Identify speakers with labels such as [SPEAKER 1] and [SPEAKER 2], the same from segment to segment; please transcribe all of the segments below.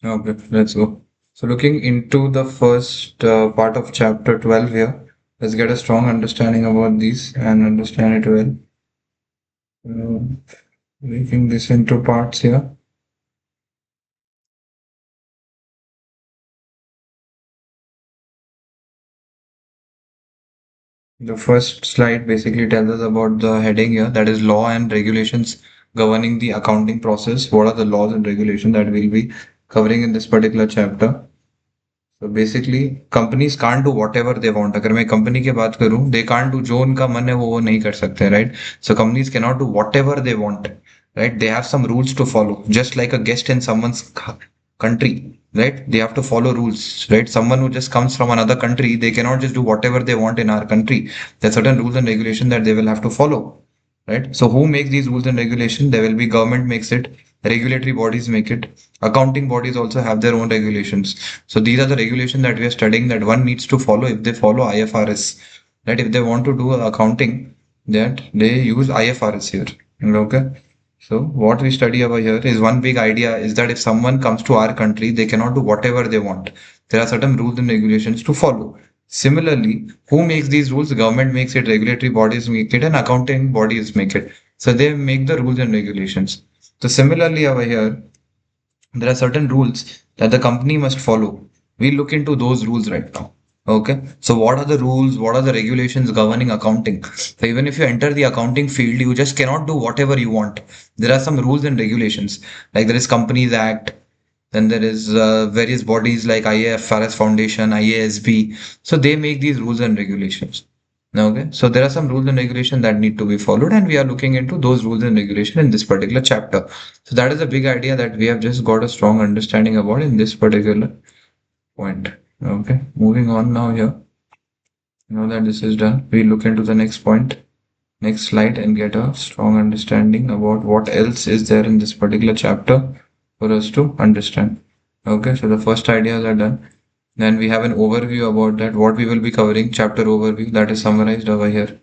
[SPEAKER 1] Okay, let's go. So, looking into the first part of chapter 12 here, let's get a strong understanding about these and understand it well. Uh, Breaking this into parts here. The first slide basically tells us about the heading here, that is law and regulations governing the accounting process. What are the laws and regulations that we'll be covering in this particular chapter? So basically companies can't do whatever they want. अगर मैं company की बात करूं, they can't do जो उनका मन है वो नहीं कर सकते, right? So companies cannot do whatever they want, right? They have some rules to follow, just like a guest in someone's country, right? They have to follow rules, right? Someone who just comes from another country, they cannot just do whatever they want in our country. There are certain rules and regulations that they will have to follow, right? So who makes these rules and regulation? There will be government makes it, regulatory bodies make it, accounting bodies also have their own regulations. So these are the regulations that we are studying that one needs to follow if they follow IFRS. That if they want to do accounting, that they use IFRS here. Okay. So what we study over here is one big idea is that if someone comes to our country, they cannot do whatever they want. There are certain rules and regulations to follow. Similarly, who makes these rules? Government makes it, regulatory bodies make it, and accounting bodies make it. So they make the rules and regulations. So similarly over here, there are certain rules that the company must follow. We look into those rules right now. Okay. So what are the rules? What are the regulations governing accounting? So even if you enter the accounting field, you just cannot do whatever you want. There are some rules and regulations. Like there is Companies Act, then there is various bodies like IAFRS Foundation, IASB. So they make these rules and regulations. Okay, so there are some rules and regulations that need to be followed, and we are looking into those rules and regulations in this particular chapter. So that is a big idea that we have just got a strong understanding about in this particular point. Okay, moving on now here. Now that this is done, we look into the next point, next slide, and get a strong understanding about what else is there in this particular chapter for us to understand. Okay, so the first ideas are done. Then we have an overview about that, what we will be covering, chapter overview that is summarized over here.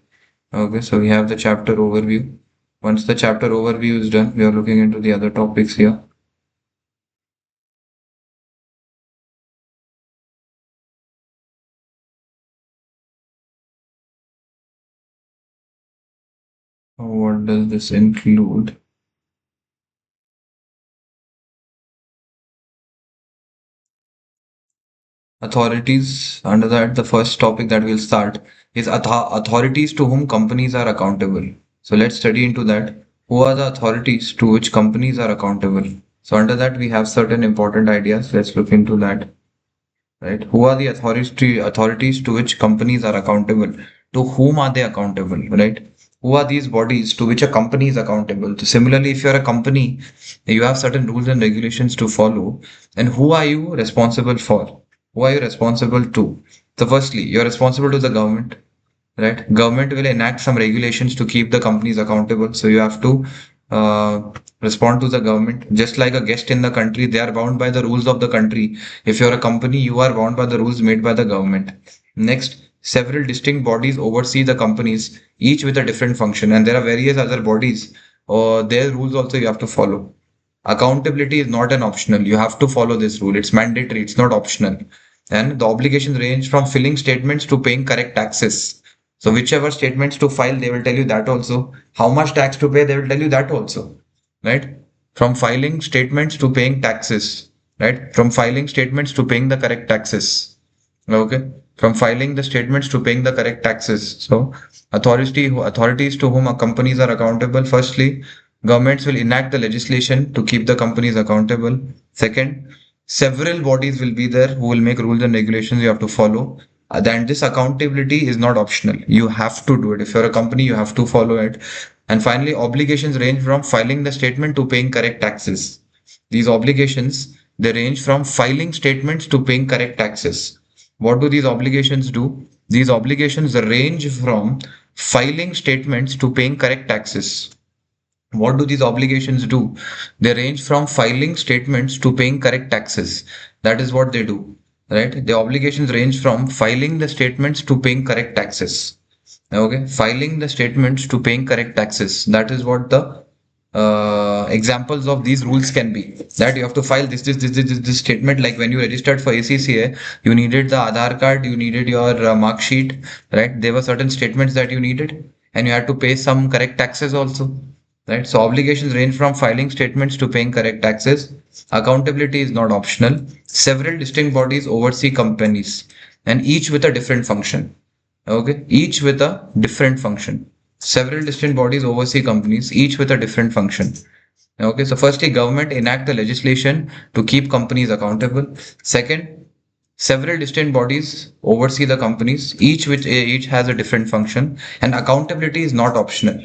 [SPEAKER 1] Okay, so we have the chapter overview. Once the chapter overview is done, we are looking into the other topics here. What does this include? Authorities. Under that, the first topic that we'll start is authorities to whom companies are accountable. So let's study into that. Who are the authorities to which companies are accountable? So under that, we have certain important ideas. Let's look into that. Right? Who are the authorities to which companies are accountable? To whom are they accountable? Right? Who are these bodies to which a company is accountable? So similarly, if you're a company, you have certain rules and regulations to follow. And who are you responsible for? Who are you responsible to? So firstly, you're responsible to the government, right? Government will enact some regulations to keep the companies accountable. So you have to respond to the government. Just like a guest in the country, they are bound by the rules of the country. If you're a company, you are bound by the rules made by the government. Next, several distinct bodies oversee the companies, each with a different function, and there are various other bodies or their rules also you have to follow. Accountability is not an optional. You have to follow this rule. It's mandatory. It's not optional. And the obligations range from filling statements to paying correct taxes. So whichever statements to file, they will tell you that also. How much tax to pay, they will tell you that also. Right? From filing statements to paying taxes. Right? From filing statements to paying the correct taxes. Okay. From filing the statements to paying the correct taxes. So authorities to whom companies are accountable. Firstly, governments will enact the legislation to keep the companies accountable. Second, several bodies will be there who will make rules and regulations you have to follow. Then this accountability is not optional. You have to do it. If you're a company, you have to follow it. And finally, obligations range from filing the statement to paying correct taxes. These obligations, they range from filing statements to paying correct taxes. What do these obligations do? These obligations range from filing statements to paying correct taxes. What do these obligations do? They range from filing statements to paying correct taxes. That is what they do, right? The obligations range from filing the statements to paying correct taxes. Okay, filing the statements to paying correct taxes. That is what the examples of these rules can be that you have to file this statement. Like when you registered for ACCA, you needed the Aadhaar card, you needed your mark sheet, right? There were certain statements that you needed, and you had to pay some correct taxes also, right? So obligations range from filing statements to paying correct taxes. Accountability is not optional. Several distinct bodies oversee companies, and each with a different function. Okay, each with a different function. Several distinct bodies oversee companies, each with a different function. Okay, so firstly, government enact the legislation to keep companies accountable. Second, several distinct bodies oversee the companies, each has a different function, and accountability is not optional.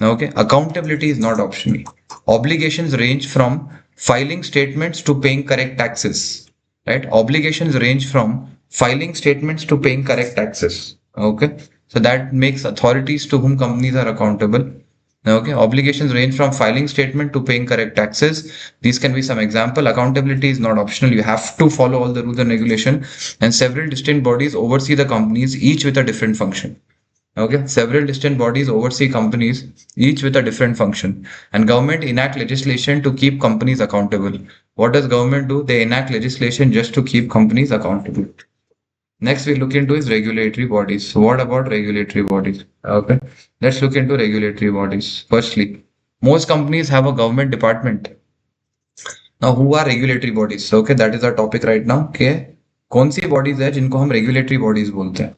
[SPEAKER 1] Okay, accountability is not optional. Obligations range from filing statements to paying correct taxes. Right? Obligations range from filing statements to paying correct taxes. Okay, so that makes authorities to whom companies are accountable. Okay, obligations range from filing statement to paying correct taxes. These can be some example. Accountability is not optional. You have to follow all the rules and regulation, and several distinct bodies oversee the companies, each with a different function. Okay, several distinct bodies oversee companies, each with a different function. And government enact legislation to keep companies accountable. What does government do? They enact legislation just to keep companies accountable. Next, we look into is regulatory bodies. So what about regulatory bodies? Okay, let's look into regulatory bodies. Firstly, most companies have a government department. Now, who are regulatory bodies? Okay, that is our topic right now. Okay, कौन सी bodies है जिनको हम regulatory bodies बोलते हैं?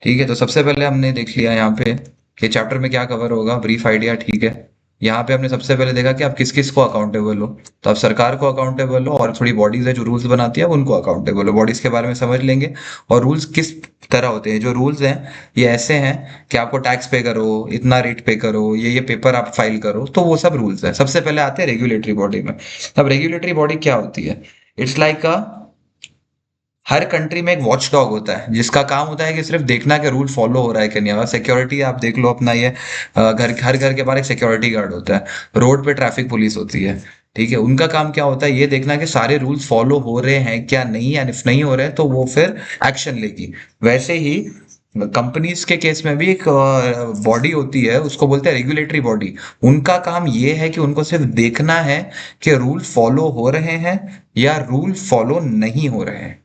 [SPEAKER 1] ठीक है, तो सबसे पहले हमने देख लिया यहाँ पे कि चैप्टर में क्या कवर होगा, ब्रीफ आइडिया, ठीक है। यहाँ पे हमने सबसे पहले देखा कि आप किस किस को अकाउंटेबल हो, तो आप सरकार को अकाउंटेबल हो, और थोड़ी बॉडीज है जो रूल्स बनाती है उनको अकाउंटेबल हो। बॉडीज के बारे में समझ लेंगे, और रूल्स किस तरह होते हैं। जो रूल्स हैं ये ऐसे हैं कि आपको टैक्स पे करो, इतना रेट पे करो, ये पेपर आप फाइल करो, तो वो सब रूल्स है। सबसे पहले आते हैं रेगुलेटरी बॉडी में। अब रेगुलेटरी बॉडी क्या होती है? It's like a her country में एक वॉच डॉग होता है जिसका काम होता है कि सिर्फ देखना कि रूल फॉलो हो रहा है कि नहीं। अगर सिक्योरिटी आप देख लो अपना, ये घर हर घर के बाहर एक सिक्योरिटी गार्ड होता है, रोड पे ट्रैफिक पुलिस होती है, ठीक है। उनका काम क्या होता है? ये देखना कि सारे रूल्स फॉलो हो रहे हैं क्या नहीं, एंड इफ नहीं हो रहे हैं तो वो फिर एक्शन लेगी। वैसे ही कंपनीज के केस में भी एक बॉडी होती है, उसको बोलते हैं रेगुलेटरी बॉडी। उनका काम ये है कि उनको सिर्फ देखना है कि रूल फॉलो हो रहे हैं या रूल फॉलो नहीं हो रहे हैं।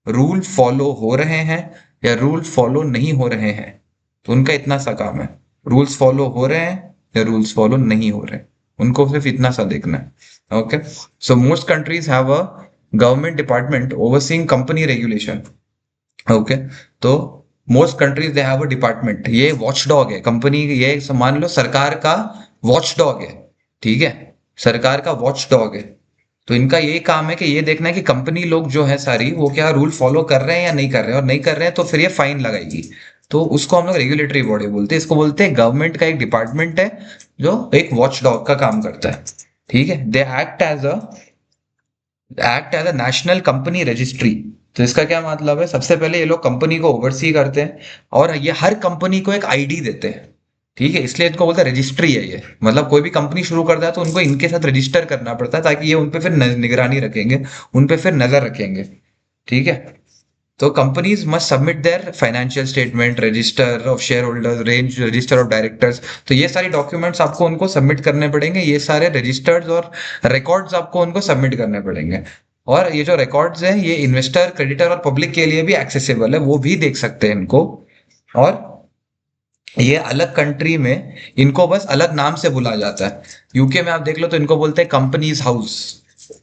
[SPEAKER 1] रूल फॉलो हो रहे हैं या रूल फॉलो नहीं हो रहे हैं, तो उनका इतना सा काम है। रूल्स फॉलो हो रहे हैं या रूल्स फॉलो नहीं हो रहे हैं, उनको सिर्फ इतना सा देखना है। Okay, so most countries have a government department overseeing company regulation. Okay, तो most countries they have a department. ये वॉच डॉग है कंपनी, ये मान लो सरकार का वॉच डॉग है, ठीक है, सरकार का वॉच डॉग है। तो इनका यही काम है कि ये देखना है कि कंपनी लोग जो है सारी वो क्या रूल फॉलो कर रहे हैं या नहीं कर रहे हैं, और नहीं कर रहे हैं तो फिर ये फाइन लगाएगी। तो उसको हम लोग रेगुलेटरी बॉडी बोलते हैं। इसको बोलते हैं गवर्नमेंट का एक डिपार्टमेंट है जो एक वॉच डॉग का काम करता है, ठीक है। They act as a national company registry. तो इसका क्या मतलब है? सबसे पहले ये लोग कंपनी को ओवरसी करते हैं, और ये हर कंपनी को एक आईडी देते हैं, ठीक है। इसलिए इनको बोलते हैं रजिस्ट्री है ये। मतलब कोई भी कंपनी शुरू करता है तो उनको इनके साथ रजिस्टर करना पड़ता है, ताकि ये उनपे फिर निगरानी रखेंगे, उनपे फिर नजर रखेंगे, ठीक है। तो companies must submit there financial statement, register of share holders, range, register of directors. तो ये सारी डॉक्यूमेंट्स आपको उनको सबमिट करने पड़ेंगे। ये सारे रजिस्टर्स और रिकॉर्ड्स आपको उनको सबमिट करने पड़ेंगे। और ये जो रिकॉर्ड्स हैं ये इन्वेस्टर, क्रेडिटर और पब्लिक के लिए भी एक्सेसिबल है, वो भी देख सकते हैं इनको। और ये अलग कंट्री में इनको बस अलग नाम से बुलाया जाता है। यूके में आप देख लो तो इनको बोलते हैं कंपनीज हाउस।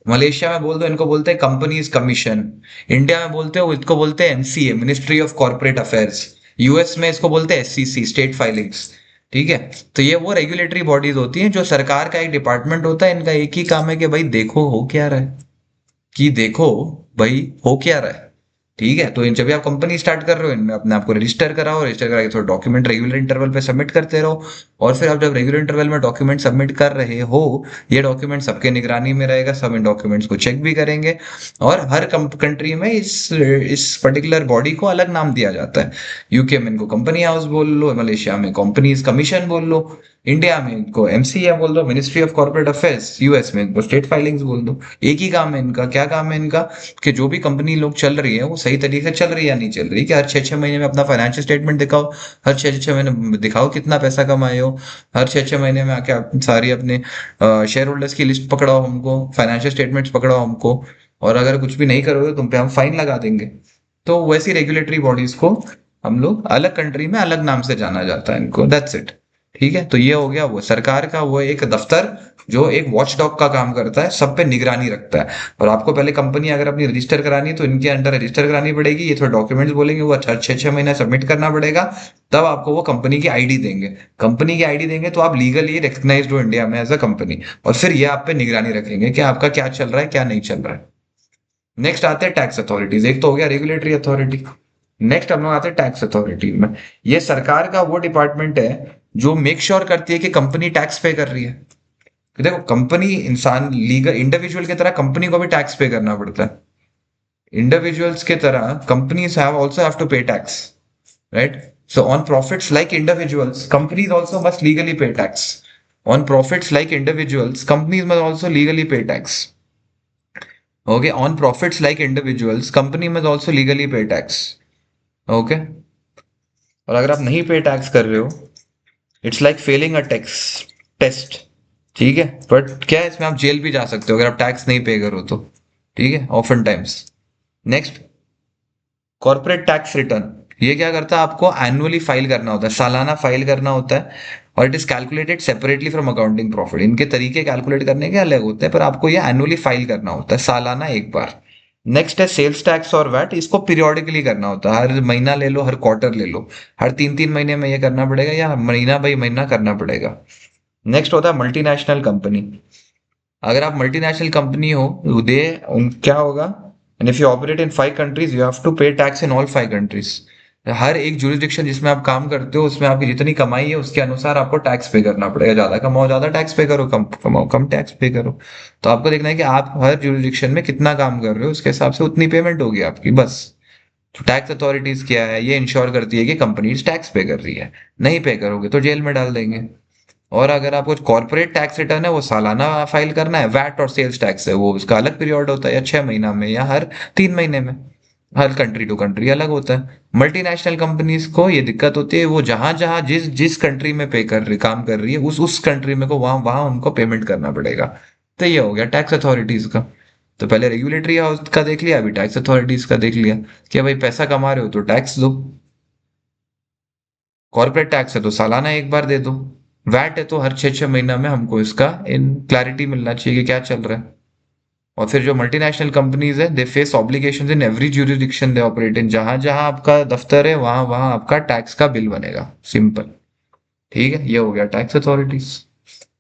[SPEAKER 1] मलेशिया में बोल दो इनको बोलते हैं कंपनीज कमीशन। इंडिया में बोलते हो इसको बोलते हैं MCA, ministry of corporate affairs. US में इसको बोलते हैं एससीसी, स्टेट फाइलिंग्स, ठीक है। तो ये वो रेगुलेटरी बॉडीज होती हैं जो सरकार का एक डिपार्टमेंट होता है। इनका एक ही काम है कि भाई देखो हो क्या रहा है, कि देखो भाई हो क्या रहा है, ठीक है। तो इन जब भी आप कंपनी स्टार्ट कर रहे हो, इनमें अपने आप को रजिस्टर कराओ, रजिस्टर करा के थोड़ा डॉक्यूमेंट रेगुलर इंटरवल पे सबमिट करते रहो। और फिर आप जब रेगुलर इंटरवल में डॉक्यूमेंट सबमिट कर रहे हो, ये डॉक्यूमेंट सबके निगरानी में रहेगा, सब इन डॉक्यूमेंट्स को चेक भी करेंगे। और हर कंट्री में इस पर्टिकुलर बॉडी को अलग नाम दिया जाता है। यूके में इनको कंपनी हाउस बोल लो, मलेशिया में कंपनीज कमीशन बोल लो, इंडिया में इनको एमसीए बोल दो, ministry of corporate affairs, US में इनको स्टेट फाइलिंग्स बोल दो। एक ही काम है इनका। क्या काम है इनका? कि जो भी कंपनी लोग चल रही है वो सही तरीके से चल रही है या नहीं चल रही, कि हर 6-6 महीने में अपना फाइनेंशियल स्टेटमेंट दिखाओ, हर 6-6 महीने में दिखाओ कितना पैसा कमाए हो, हर 6-6 महीने में आके आप सारी अपने शेयर होल्डर्स की लिस्ट पकड़ाओ हमको, फाइनेंशियल स्टेटमेंट्स पकड़ाओ हमको, और अगर कुछ भी नहीं करोगे तुम पे हम फाइन लगा देंगे। तो वैसी रेगुलेटरी बॉडीज को हम लोग अलग कंट्री में अलग नाम से जाना जाता है इनको, दैट्स इट। ठीक है, तो ये हो गया वो सरकार का वो एक दफ्तर जो एक वॉच डॉग का काम करता है, सब पे निगरानी रखता है। और आपको पहले कंपनी अगर अपनी रजिस्टर करानी है तो इनके अंडर रजिस्टर करानी पड़ेगी, ये थोड़े डॉक्यूमेंट्स बोलेंगे वो 6-6 महीने सबमिट करना पड़ेगा, तब आपको वो कंपनी की आईडी देंगे। कंपनी की आईडी देंगे तो आप लीगली रिकग्नाइज्ड हो इंडिया में एज अ कंपनी, और फिर ये आप पे निगरानी रखेंगे कि आपका क्या चल रहा है क्या नहीं चल रहा है। नेक्स्ट आते हैं टैक्स अथॉरिटीज, एक तो हो गया रेगुलेटरी अथॉरिटी। नेक्स्ट हम लोग आते हैं टैक्स अथॉरिटी में। ये सरकार का वो डिपार्टमेंट है जो मेक श्योर करती है कि कंपनी टैक्स पे कर रही है। देखो कंपनी इंसान लीगल इंडिविजुअल की तरह कंपनी को भी टैक्स पे करना पड़ता है। इंडिविजुअल्स की तरह companies have also have to pay tax, right? So on profits like individuals companies also must legally pay tax. On profits like individuals companies must also legally pay tax. Okay, on profits like individuals company must also legally pay tax. Okay, और अगर आप नहीं pay tax कर रहे हो, it's like failing a tax test. ठीक है, but क्या है इसमें आप जेल भी जा सकते हो अगर आप टैक्स नहीं पे करो तो। ठीक है, often times. Next, corporate tax return. ये क्या करता है, आपको एनुअली फाइल करना होता है, सालाना फाइल करना होता है, और it is calculated separately from accounting profit. इनके तरीके कैलकुलेट करने के अलग होते हैं, पर आपको ये एनुअली फाइल करना होता है, सालाना एक बार। नेक्स्ट है सेल्स टैक्स और वैट। इसको पीरियोडिकली करना होता है, हर महीना ले लो, हर क्वार्टर ले लो, हर 3-3 महीने में ये करना पड़ेगा, या महीना बाई महीना करना पड़ेगा। नेक्स्ट होता है मल्टीनेशनल कंपनी। अगर आप मल्टीनेशनल कंपनी हो, दे क्या होगा, and if you operate in 5 countries you have to pay tax in all 5 countries. हर एक जुरिडिक्शन जिसमें आप काम करते हो उसमें आपकी जितनी कमाई है उसके अनुसार आपको टैक्स पे करना पड़ेगा। ज्यादा कमाओ ज्यादा टैक्स पे करो, कम कमाओ कम टैक्स पे करो। तो आपको देखना है कि आप हर जुरिडिक्शन में कितना काम कर रहे हो, उसके हिसाब से उतनी पेमेंट होगी आपकी, बस। तो टैक्स अथॉरिटीज क्या है, ये इंश्योर करती है कि कंपनीज टैक्स पे कर रही है। नहीं पे करोगे तो जेल में डाल देंगे। और अगर आपको कॉर्पोरेट टैक्स रिटर्न है वो सालाना फाइल करना है, वैट और सेल्स टैक्स है वो उसका अलग पीरियड होता है, या 6 महीना में, या हर 3 महीने में। हर कंट्री टू कंट्री अलग होता है। मल्टीनेशनल कंपनीज को ये दिक्कत होती है, वो जहां जहां जिस जिस कंट्री में पे कर रही काम कर रही है उस कंट्री में को वहां वहां उनको पेमेंट करना पड़ेगा। तो ये हो गया टैक्स अथॉरिटीज का। तो पहले रेगुलेटरी हाउस का देख लिया, अभी टैक्स अथॉरिटीज का देख लिया कि भाई पैसा कमा रहे हो तो टैक्स दो। कॉर्पोरेट टैक्स है तो सालाना एक बार दे दो। वैट है तो हर 6-6 महीना में हमको इसका इन क्लैरिटी मिलना चाहिए कि क्या चल रहा है। और फिर जो मल्टीनेशनल कंपनीज है, they face obligations in every jurisdiction they operate in. जहां जहां आपका दफ्तर है वहां वहां आपका टैक्स का बिल बनेगा, सिंपल। ठीक है, ये हो गया टैक्स अथॉरिटीज।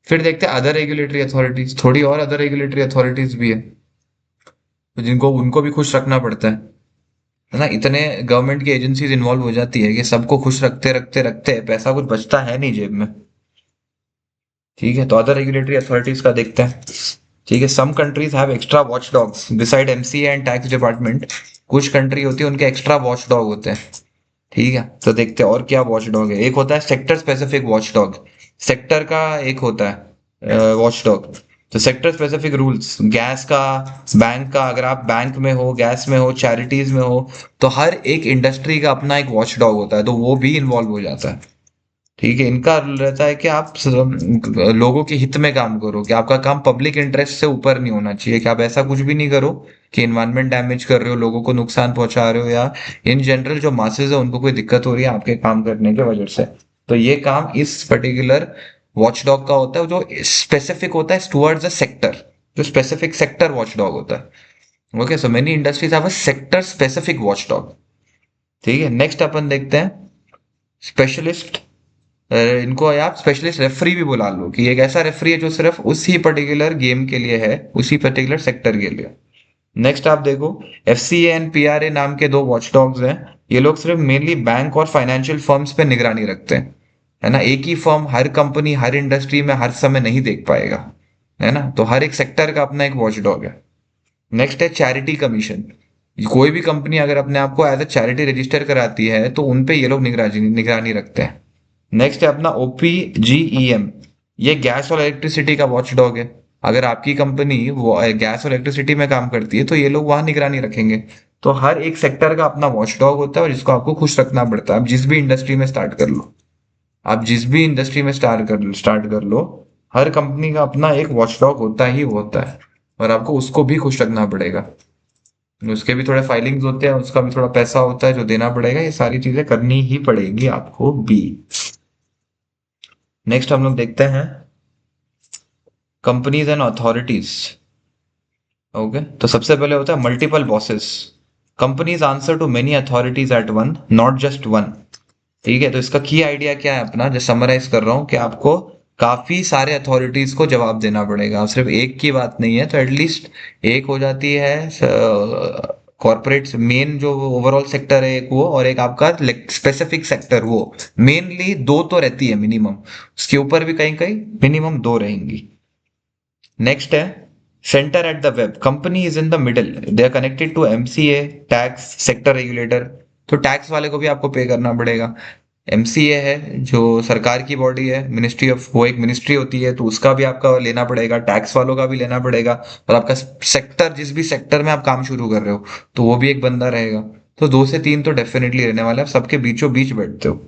[SPEAKER 1] फिर देखते हैं अदर रेगुलेटरी अथॉरिटीज। थोड़ी और अदर रेगुलेटरी अथॉरिटीज भी है, तो जिनको उनको भी खुश रखना पड़ता है ना। इतने गवर्नमेंट की एजेंसीज इन्वॉल्व हो जाती है कि सबको खुश रखते रखते रखते पैसा कुछ बचता है नहीं जेब में। ठीक है, तो अदर रेगुलेटरी अथॉरिटीज का देखते हैं। ठीक है, some countries have extra watch dogs beside MCA and tax department. कुछ कंट्री होती है उनके एक्स्ट्रा वॉच डॉग होते हैं। ठीक है, तो देखते हैं और क्या वॉच डॉग है। एक होता है sector specific watch dog. Sector का एक होता है वॉच डॉग। तो सेक्टर स्पेसिफिक रूल्स, गैस का, बैंक का, अगर आप बैंक में हो, गैस में हो, चैरिटीज में हो, तो हर एक इंडस्ट्री का अपना एक वॉच डॉग होता है, तो वो भी इन्वॉल्व हो जाता है। ठीक है, इनका रहता है कि आप लोगों के हित में काम करो, कि आपका काम पब्लिक इंटरेस्ट से ऊपर नहीं होना चाहिए, कि आप ऐसा कुछ भी नहीं करो कि इन्वायरमेंट डैमेज कर रहे हो, लोगों को नुकसान पहुंचा रहे हो, या इन जनरल जो मासेस है उनको कोई दिक्कत हो रही है आपके काम करने की वजह से। तो ये काम इस पर्टिकुलर वॉचडॉग का होता है, जो स्पेसिफिक होता है टुवर्ड्स अ सेक्टर, जो स्पेसिफिक सेक्टर वॉचडॉग होता है। Okay, so many industries have a sector specific watchdog. ठीक है, नेक्स्ट अपन देखते हैं स्पेशलिस्ट। इनको आप स्पेशलिस्ट रेफरी भी बुला लो, कि एक ऐसा रेफरी है जो सिर्फ उसी पर्टिकुलर गेम के लिए है, उसी पर्टिकुलर सेक्टर के लिए। नेक्स्ट आप देखो, एफसीए एंड पीआरए नाम के दो वॉचडॉग्स हैं। ये लोग सिर्फ मेनली बैंक और फाइनेंशियल फर्म्स पे निगरानी रखते हैं, है ना। एक ही फर्म हर कंपनी हर इंडस्ट्री में हर समय नहीं देख पाएगा, है ना। तो हर एक सेक्टर का अपना एक वॉचडॉग है। नेक्स्ट है चैरिटी कमीशन। कोई भी कंपनी अगर अपने आप को एज अ चैरिटी रजिस्टर कराती है तो उन पे ये लोग निगरानी निगरानी रखते हैं। नेक्स्ट है अपना OPGEM, ये गैस और इलेक्ट्रिसिटी का वॉचडॉग है। अगर आपकी कंपनी वो गैस और इलेक्ट्रिसिटी में काम करती है तो ये लोग वहां निगरानी रखेंगे। तो हर एक सेक्टर का अपना वॉचडॉग होता है और जिसको आपको खुश रखना पड़ता है। आप जिस भी इंडस्ट्री में स्टार्ट कर लो, आप जिस भी इंडस्ट्री में स्टार्ट कर लो, हर कंपनी का अपना एक वॉचडॉग होता ही होता है और आपको उसको भी खुश रखना पड़ेगा। उसके भी थोड़े फाइलिंग्स होते हैं, उसका भी थोड़ा पैसा होता है जो देना पड़ेगा। ये सारी चीजें करनी ही पड़ेगी आपको भी। नेक्स्ट हम लोग देखते हैं कंपनीज एंड अथॉरिटीज। ओके, तो सबसे पहले होता है multiple bosses. Companies answer to many authorities at one, not just one. ठीक है, तो इसका की आइडिया क्या है अपना, जो समराइज कर रहा हूँ, कि आपको काफी सारे अथॉरिटीज को जवाब देना पड़ेगा। अब सिर्फ एक की बात नहीं है, तो एटलीस्ट एक हो जाती है कॉर्पोरेट मेन जो ओवरऑल सेक्टर है एक वो, और एक आपका स्पेसिफिक सेक्टर वो। मेनली दो तो रहती है मिनिमम, उसके ऊपर भी कहीं कहीं मिनिमम दो रहेंगी। नेक्स्ट है center at the web. Company is in the middle, they are connected to MCA, tax, sector regulator. तो टैक्स वाले को भी आपको पे करना पड़ेगा। MCA है जो सरकार की बॉडी है, मिनिस्ट्री ऑफ, वो एक मिनिस्ट्री होती है, तो उसका भी आपका लेना पड़ेगा, टैक्स वालों का भी लेना पड़ेगा। और आपका सेक्टर, जिस भी सेक्टर में आप काम शुरू कर रहे हो, तो वो भी एक बंदा रहेगा। तो दो से तीन तो डेफिनेटली रहने वाले, आप सबके बीचों बीच बैठते हो।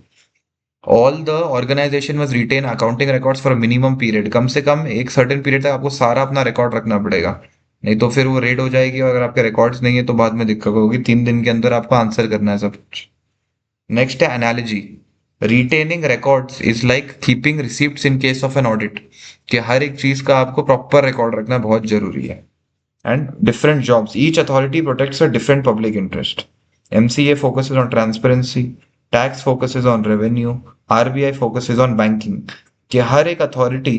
[SPEAKER 1] All the organisation must retain accounting records for minimum period. कम से कम एक सर्टेन पीरियड तक आपको सारा अपना रिकॉर्ड रखना पड़ेगा, नहीं तो फिर वो रेड हो जाएगी और अगर आपके रिकॉर्ड्स नहीं है तो बाद में दिक्कत होगी। 3 दिन के अंदर आपको आंसर करना है सब कुछ। नेक्स्ट है analogy. Retaining records is like keeping receipts in case of an audit, कि हर एक चीज का आपको प्रॉपर रिकॉर्ड रखना बहुत जरूरी है। And different jobs, each authority protects a different public interest. MCA focuses on transparency, tax focuses on revenue, RBI focuses on banking। कि हर एक अथॉरिटी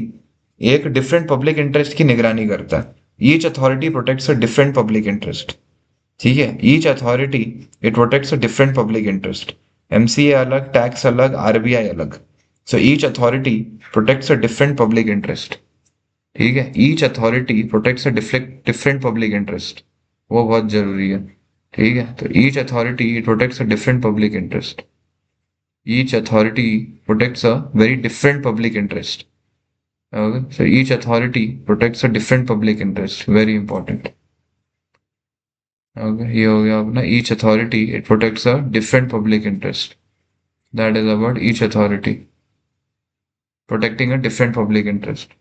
[SPEAKER 1] एक डिफरेंट पब्लिक इंटरेस्ट की निगरानी करता है। Each authority protects a different public interest. ठीक है, each authority it protects a different public interest. MCA अलग, टैक्स अलग, RBI अलग। So each authority protects a different public interest. ठीक है, each authority protects a different public interest, वो बहुत जरूरी है। ठीक है, तो each authority it protects a different public interest. Each authority protects a very different public interest. Okay, so each authority protects a different public interest, very important. Okay, ये हो गया अपना each authority it protects a different public interest. That is about each authority protecting a different public interest.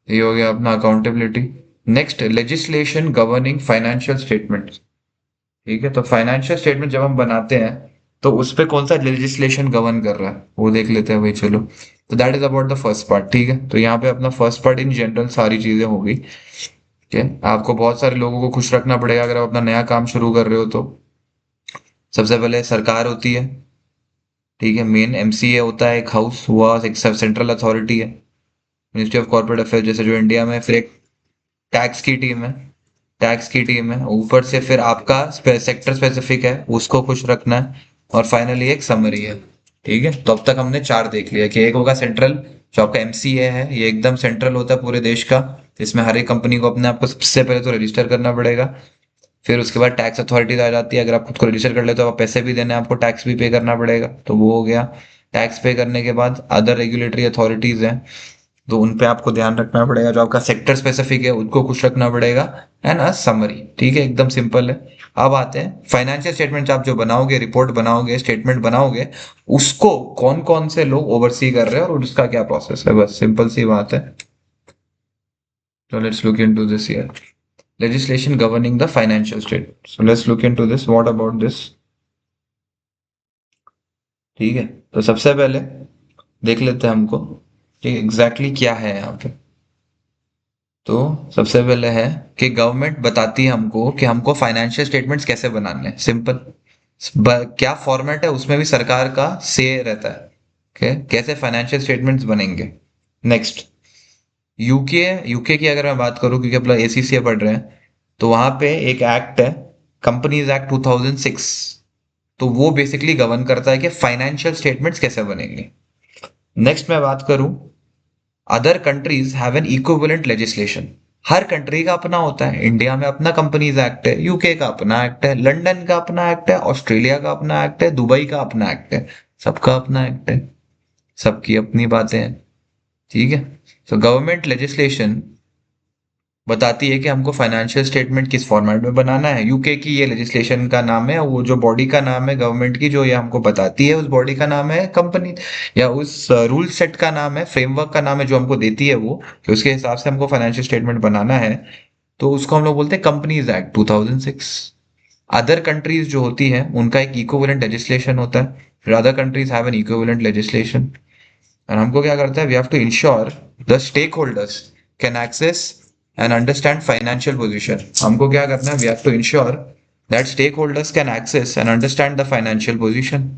[SPEAKER 1] ये हो गया अपना accountability. Next, legislation governing financial statements. ठीक है, तो फाइनेंशियल स्टेटमेंट जब हम बनाते हैं तो उस पे कौन सा लेजिस्लेशन गवर्न कर रहा है वो देख लेते हैं भाई, चलो। तो that is about the first part. ठीक है, तो यहाँ पे अपना फर्स्ट पार्ट इन जनरल सारी चीजें होगी। ठीक है, आपको बहुत सारे लोगों को खुश रखना पड़ेगा अगर आप अपना नया काम शुरू कर रहे हो तो। सबसे पहले सरकार होती है। ठीक है, मेन MCA होता है, एक हाउस हुआ, एक सेंट्रल अथॉरिटी है, मिनिस्ट्री ऑफ कॉर्पोरेट अफेयर जैसे जो इंडिया में, फिर एक टैक्स की टीम है, टैक्स की टीम है ऊपर से, फिर आपका सेक्टर स्पेसिफिक है उसको खुश रखना है, और फाइनली एक समरी है। ठीक है, तो अब तक हमने चार देख लिया, कि एक होगा सेंट्रल, जो आपका MCA है, ये एकदम सेंट्रल होता है पूरे देश का। इसमें हर एक कंपनी को अपने आप को सबसे पहले तो रजिस्टर करना पड़ेगा। फिर उसके बाद टैक्स अथॉरिटीज आ जाती है, अगर आप खुद को रजिस्टर कर लेते हो तो आप पैसे भी देने, आपको टैक्स भी पे करना पड़ेगा, तो वो हो गया। टैक्स पे करने के बाद अदर रेगुलेटरी अथॉरिटीज हैं, तो उन पे आपको ध्यान रखना पड़ेगा, जो आपका सेक्टर स्पेसिफिक है उनको खुश रखना पड़ेगा। And a summary. ठीक है, एकदम सिंपल है। अब आते हैं फाइनेंशियल स्टेटमेंट, आप जो बनाओगे, रिपोर्ट बनाओगे, स्टेटमेंट बनाओगे, उसको कौन कौन से लोग ओवरसी कर रहे हैं और उसका क्या प्रोसेस है, बस सिंपल सी बात है। So let's look into this here. Legislation governing the financial statement. So let's look into this. What about this? ठीक है, तो सबसे पहले देख लेते हैं हमको कि एग्जैक्टली क्या है यहाँ पे। तो सबसे पहले है कि गवर्नमेंट बताती है हमको कि हमको फाइनेंशियल स्टेटमेंट्स कैसे बनाने हैं। सिंपल, क्या फॉर्मेट है उसमें भी सरकार का से रहता है। ओके, कैसे फाइनेंशियल स्टेटमेंट्स बनेंगे। Next, UK. यूके की अगर मैं बात करूं, क्योंकि अपना ACCA पढ़ रहे हैं, तो वहां पे एक एक्ट है, कंपनीज एक्ट 2006। तो वो बेसिकली गवर्न करता है कि फाइनेंशियल स्टेटमेंट्स कैसे बनेंगे। नेक्स्ट मैं बात करूं, other countries have an equivalent legislation. Her country का अपना होता है। इंडिया में अपना कंपनीज एक्ट है, यूके का अपना एक्ट है, लंदन का अपना एक्ट है, ऑस्ट्रेलिया का अपना एक्ट है, दुबई का अपना एक्ट है, सबका अपना एक्ट है। सबकी अपनी बातें हैं, ठीक है। तो गवर्नमेंट लेजिस्लेशन बताती है कि हमको फाइनेंशियल स्टेटमेंट किस फॉर्मेट में बनाना है। यूके की ये लेजिस्लेशन का नाम है, वो जो बॉडी का नाम है गवर्नमेंट की जो ये हमको बताती है, उस बॉडी का नाम है कंपनी, या उस रूल सेट का नाम है, फ्रेमवर्क का नाम है जो हमको देती है वो, कि उसके हिसाब से हमको फाइनेंशियल स्टेटमेंट बनाना है। तो उसको हम लोग बोलते हैं कंपनीज एक्ट 2006। अदर कंट्रीज जो होती हैं उनका एक इक्विवेलेंट लेजिस्लेशन होता है, फिर other countries have an equivalent legislation. और हमको क्या करता है, we have to ensure the stakeholders can access and understand financial position. हमको क्या करना है, we have to ensure that stakeholders can access and understand the financial position.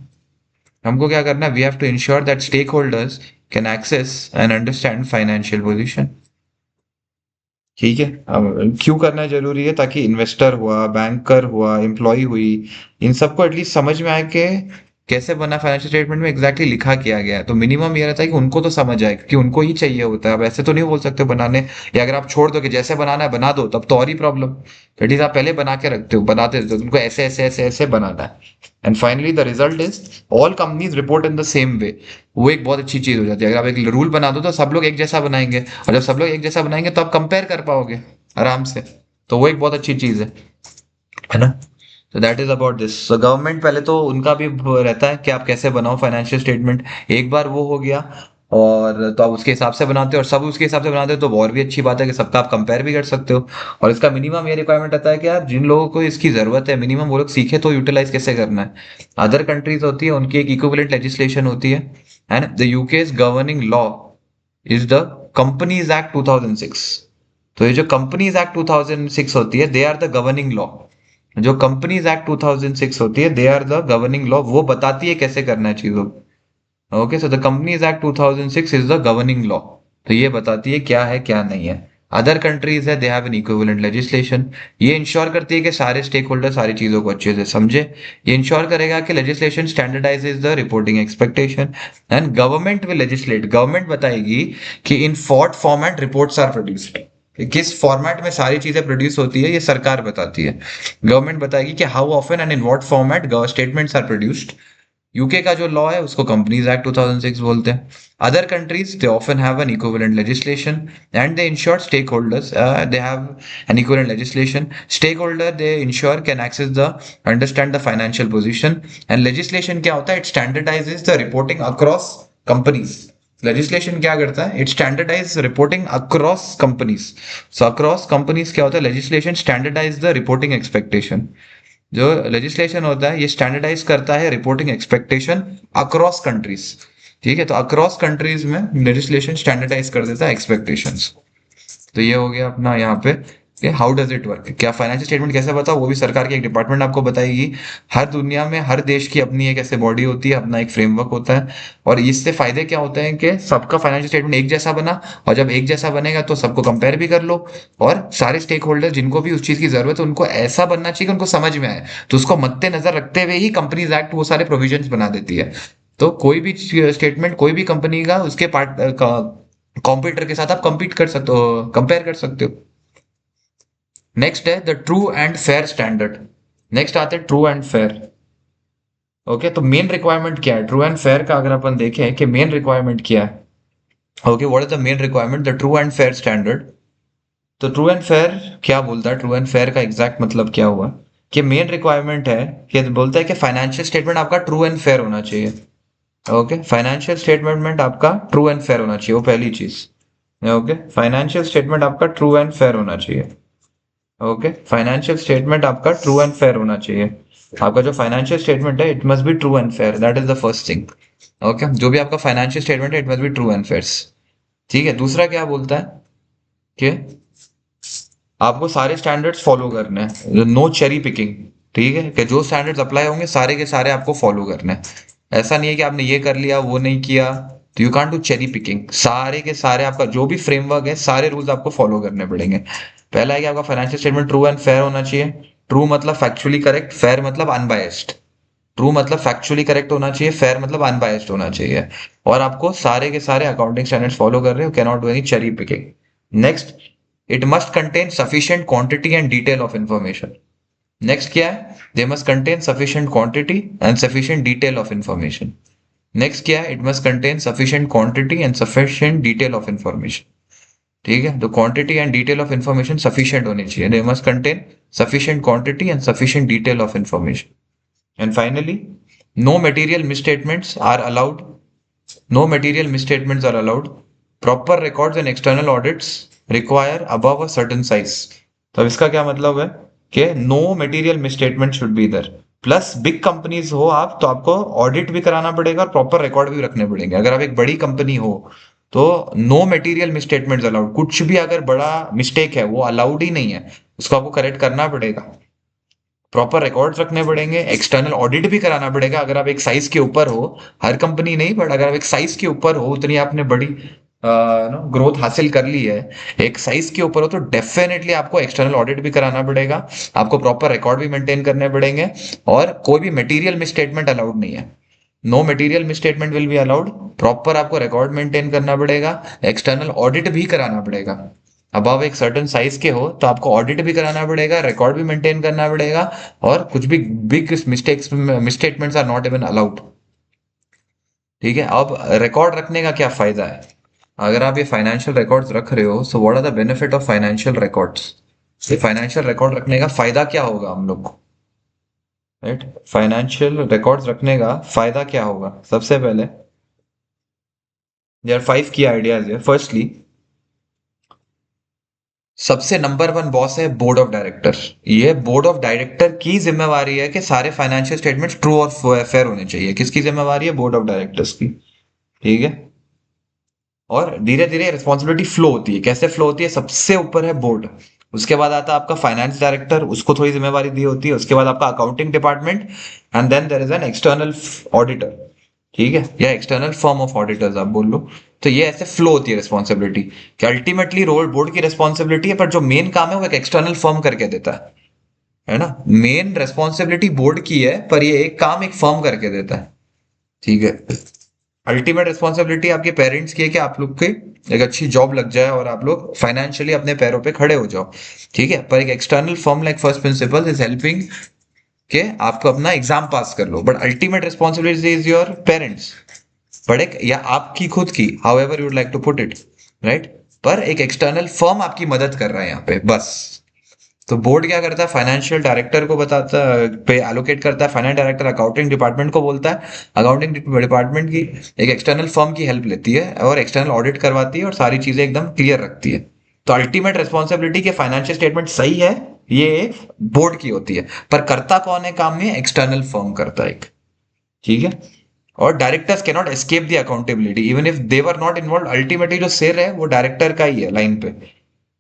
[SPEAKER 1] हमको क्या करना है, we have to ensure that stakeholders can access and understand financial position. ठीक है, अब क्यों करना जरूरी है, ताकि इन्वेस्टर हुआ, बैंकर हुआ, एम्प्लॉय हुई, इन सबको एटलीस्ट समझ में आए कि कैसे बना फाइनेंशियल स्टेटमेंट में एग्जैक्टली लिखा किया गया है। तो मिनिमम ये रहता है कि उनको तो समझ आए, क्योंकि उनको ही चाहिए होता है। अब ऐसे तो नहीं बोल सकते बनाने, या अगर आप छोड़ दो कि जैसे बनाना है बना दो, तब तो और ही प्रॉब्लम। एटलीस्ट आप पहले बना के रखते हो, बनाते हो उनको ऐसे ऐसे ऐसे ऐसे बनाना है। And finally the result is all companies report in the same way. वो एक बहुत अच्छी चीज हो जाती है। अगर आप एक रूल बना दो तो सब लोग एक जैसा बनाएंगे, और जब सब लोग एक जैसा बनाएंगे तो आप कंपेयर कर पाओगे आराम से। तो वो एक बहुत अच्छी चीज है ना। तो दैट इज अबाउट दिस। तो गवर्नमेंट पहले तो उनका भी रहता है कि आप कैसे बनाओ फाइनेंशियल स्टेटमेंट। एक बार वो हो गया, और तो आप उसके हिसाब से बनाते हो, और सब उसके हिसाब से बनाते हो, तो और भी अच्छी बात है कि सबका आप कंपेयर भी कर सकते हो। और इसका मिनिमम ये रिक्वायरमेंट रहता है कि यार जिन लोगों को इसकी जरूरत है, मिनिमम वो लोग सीखे तो यूटिलाइज कैसे करना है। अदर कंट्रीज होती है उनकी एक इक्विवेलेंट लेजिस्लेशन होती है, and the UK's governing law is the companies act 2006। तो ये जो कंपनीज एक्ट 2006 होती है, they are the governing law. जो कंपनीज एक्ट 2006 होती है, they are the governing law. वो बताती है कैसे करना है चीजों को। Okay, so the companies act 2006 is the governing law. तो ये बताती है क्या है क्या नहीं है। अदर कंट्रीज है, दे हैव एन इक्विवेलेंट लेजिस्लेशन। ये इंश्योर करती है कि सारे स्टेक होल्डर सारी चीजों को अच्छे से समझे। ये इंश्योर करेगा कि legislation standardises the reporting expectation. And government will legislate, government बताएगी कि in what format reports are produced, किस फॉर्मेट में सारी चीजें प्रोड्यूस होती है, ये सरकार बताती है। गवर्नमेंट बताएगी कि how often and in what format statements are produced. UK का जो लॉ है उसको कंपनीज एक्ट 2006 बोलते हैं। Other countries they often have an equivalent legislation, and they ensure stake holders, they have an equivalent legislation. Stake holder they ensure can access the understand the financial position. And legislation क्या होता है, it standardises the reporting across companies. Legislation क्या करता है, it standardise reporting across companies. So across companies क्या होता है, legislation standardise the reporting expectation. जो लेजिस्लेशन होता है ये स्टैंडर्डाइज करता है रिपोर्टिंग एक्सपेक्टेशन अक्रॉस कंट्रीज। ठीक है, तो अक्रॉस कंट्रीज में लेजिस्लेशन स्टैंडर्डाइज कर देता है एक्सपेक्टेशंस। तो ये हो गया अपना यहाँ पे कि हाउ डज इट वर्क, क्या फाइनेंशियल स्टेटमेंट कैसे बताओ, वो भी सरकार की एक डिपार्टमेंट आपको बताएगी। हर दुनिया में हर देश की अपनी एक ऐसे बॉडी होती है, अपना एक फ्रेमवर्क होता है। और इससे फायदे क्या होते हैं कि सबका फाइनेंशियल स्टेटमेंट एक जैसा बना, और जब एक जैसा बनेगा तो सबको कंपेयर भी कर लो। और सारे स्टेक होल्डर जिनको भी उस चीज की जरूरत है उनको ऐसा बनना चाहिए कि उनको समझ में आए। तो उसको मद्देनजर रखते हुए ही कंपनीज एक्ट वो सारे प्रोविजंस बना देती है। तो कोई भी स्टेटमेंट कोई भी कंपनी का उसके पार्ट कॉम्पिटिटर के साथ आप कंपीट कर सकते हो, कंपेयर कर सकते हो। नेक्स्ट है the true and fair standard. Next आते हैं ट्रू एंड फेयर। ओके, तो मेन रिक्वायरमेंट क्या है ट्रू एंड फेयर का, अगर अपन देखें कि मेन रिक्वायरमेंट क्या है। Okay, what is the main requirement, the true and fair standard. तो ट्रू एंड फेयर क्या बोलता है, ट्रू एंड फेयर का एग्जैक्ट मतलब क्या हुआ, कि मेन रिक्वायरमेंट है कि बोलता है कि फाइनेंशियल स्टेटमेंट आपका ट्रू एंड फेयर होना चाहिए। ओके, फाइनेंशियल स्टेटमेंट आपका ट्रू एंड फेयर होना चाहिए, वो पहली चीज। ओके, फाइनेंशियल स्टेटमेंट आपका ट्रू एंड फेयर होना चाहिए। ओके, फाइनेंशियल स्टेटमेंट आपका ट्रू एंड फेयर होना चाहिए। आपका जो फाइनेंशियल स्टेटमेंट है it must be true and fair, that is the first thing. Okay, जो भी आपका फाइनेंशियल स्टेटमेंट है it must be true and fair. ठीक है, दूसरा क्या बोलता है कि आपको सारे स्टैंडर्ड्स फॉलो करने हैं, नो चेरी पिकिंग। ठीक है, कि जो स्टैंडर्ड्स अप्लाई होंगे सारे के सारे आपको फॉलो करने हैं। ऐसा नहीं है कि आपने ये कर लिया वो नहीं किया, तो you can't do cherry picking. सारे के सारे आपका जो भी फ्रेमवर्क है सारे रूल्स आपको फॉलो करने पड़ेंगे। पहला है कि आपका financial statement true and fair होना चाहिए। ट्रू मतलब फैक्चुअली करेक्ट, फेयर मतलब अनबायस्ड। ट्रू मतलब फैक्चुअली करेक्ट होना चाहिए, फेयर मतलब अनबायस्ड होना चाहिए। और आपको सारे के सारे अकाउंटिंग स्टैंडर्ड्स फॉलो कर रहे हो, can not do any cherry picking. Next, it must contain sufficient quantity and detail of information. Next क्या है, they must contain sufficient quantity and sufficient detail of information. Next क्या है, it must contain sufficient quantity and sufficient detail of information. ठीक है, तो quantity and detail of information sufficient होनी चाहिए, they must contain sufficient quantity and sufficient detail of information. And finally, no material misstatements are allowed. No material misstatements are allowed. Proper records and external audits require above a certain size. तो अब इसका क्या मतलब है कि no material misstatement should be there. Plus big companies हो आप तो आपको ऑडिट भी कराना पड़ेगा और प्रॉपर रिकॉर्ड भी रखने पड़ेंगे। अगर आप एक बड़ी कंपनी हो तो नो मटेरियल मिसस्टेटमेंट्स अलाउड, कुछ भी अगर बड़ा मिस्टेक है वो अलाउड ही नहीं है, उसको आपको करेक्ट करना पड़ेगा, प्रॉपर रिकॉर्ड्स रखने पड़ेंगे, एक्सटर्नल ऑडिट भी कराना पड़ेगा। अगर आप एक साइज के ऊपर हो, हर कंपनी नहीं बट अगर आप एक साइज के ऊपर हो, उतनी आपने बड़ी नो ग्रोथ हासिल कर ली है, एक साइज के ऊपर हो, तो डेफिनेटली आपको एक्सटर्नल ऑडिट भी कराना पड़ेगा, आपको प्रॉपर रिकॉर्ड भी मेंटेन करने पड़ेंगे, और कोई भी मटेरियल मिसस्टेटमेंट अलाउड नहीं है। No material misstatement will be allowed. Proper आपको रिकॉर्ड मेंटेन करना पड़ेगा, एक्सटर्नल ऑडिट भी कराना पड़ेगा। अबव एक सर्टेन साइज के हो तो आपको ऑडिट भी कराना पड़ेगा, रिकॉर्ड भी मेंटेन करना पड़ेगा, और कुछ भी big mistakes misstatements are not even allowed. ठीक है, अब रिकॉर्ड रखने का क्या फायदा है? अगर आप ये फाइनेंशियल रिकॉर्ड्स रख रहे हो, so what are the benefit of financial records? ये फाइनेंशियल रिकॉर्ड रखने का फायदा क्या होगा हम लोग को? राइट, फाइनेंशियल रिकॉर्ड्स रखने का फायदा क्या होगा? सबसे पहले देयर आर 5 की आइडियाज है। फर्स्टली, सबसे नंबर वन बॉस है बोर्ड ऑफ डायरेक्टर। ये बोर्ड ऑफ डायरेक्टर की जिम्मेवारी है कि सारे फाइनेंशियल स्टेटमेंट्स ट्रू और फेयर होने चाहिए। किसकी जिम्मेवारी है? बोर्ड ऑफ डायरेक्टर्स की। ठीक है, और धीरे धीरे रिस्पॉन्सिबिलिटी फ्लो होती है। कैसे फ्लो होती है? सबसे ऊपर है बोर्ड, उसके बाद आता है आपका फाइनेंस डायरेक्टर, उसको थोड़ी जिम्मेवारी दी होती है, उसके बाद आपका accounting department, and then there is an external auditor. ठीक है, या एक्सटर्नल फर्म ऑफ ऑडिटर्स आप बोल लो। तो ये ऐसे फ्लो होती है रिस्पॉन्सिबिलिटी, कि अल्टीमेटली रोल बोर्ड की रिस्पॉन्सिबिलिटी है, पर जो मेन काम है वो एक एक्सटर्नल फर्म करके देता है ना। मेन रिस्पॉन्सिबिलिटी बोर्ड की है, पर ये एक काम एक फर्म करके देता है। ठीक है, अल्टीमेट रिस्पॉन्सिबिलिटी आपके पेरेंट्स की है कि आप लोग की एक अच्छी जॉब लग जाए और आप लोग फाइनेंशियली अपने पैरों पे खड़े हो जाओ। ठीक है, पर एक external firm like first principle is helping के आपको अपना एग्जाम पास कर लो, but ultimate responsibility is your parents. But एक या आपकी खुद की, however you'd like to put it, right, पर एक एक्सटर्नल फर्म आपकी मदद कर रहा है यहाँ पे बस। तो बोर्ड क्या करता है? फाइनेंशियल डायरेक्टर को बताता पे एलोकेट करता है, फाइनेंस डायरेक्टर अकाउंटिंग डिपार्टमेंट को बोलता है, अकाउंटिंग डिपार्टमेंट की एक एक्सटर्नल फर्म की हेल्प लेती है और एक्सटर्नल ऑडिट करवाती है और सारी चीजें एकदम क्लियर रखती है। तो अल्टीमेट रिस्पॉन्सिबिलिटी के फाइनेंशियल स्टेटमेंट सही है, ये बोर्ड की होती है, पर करता कौन है काम में? एक्सटर्नल फर्म करता है एक। ठीक है, और directors can not escape the accountability even if they were not involve. Ultimately जो सिर है वो डायरेक्टर का ही है लाइन पे,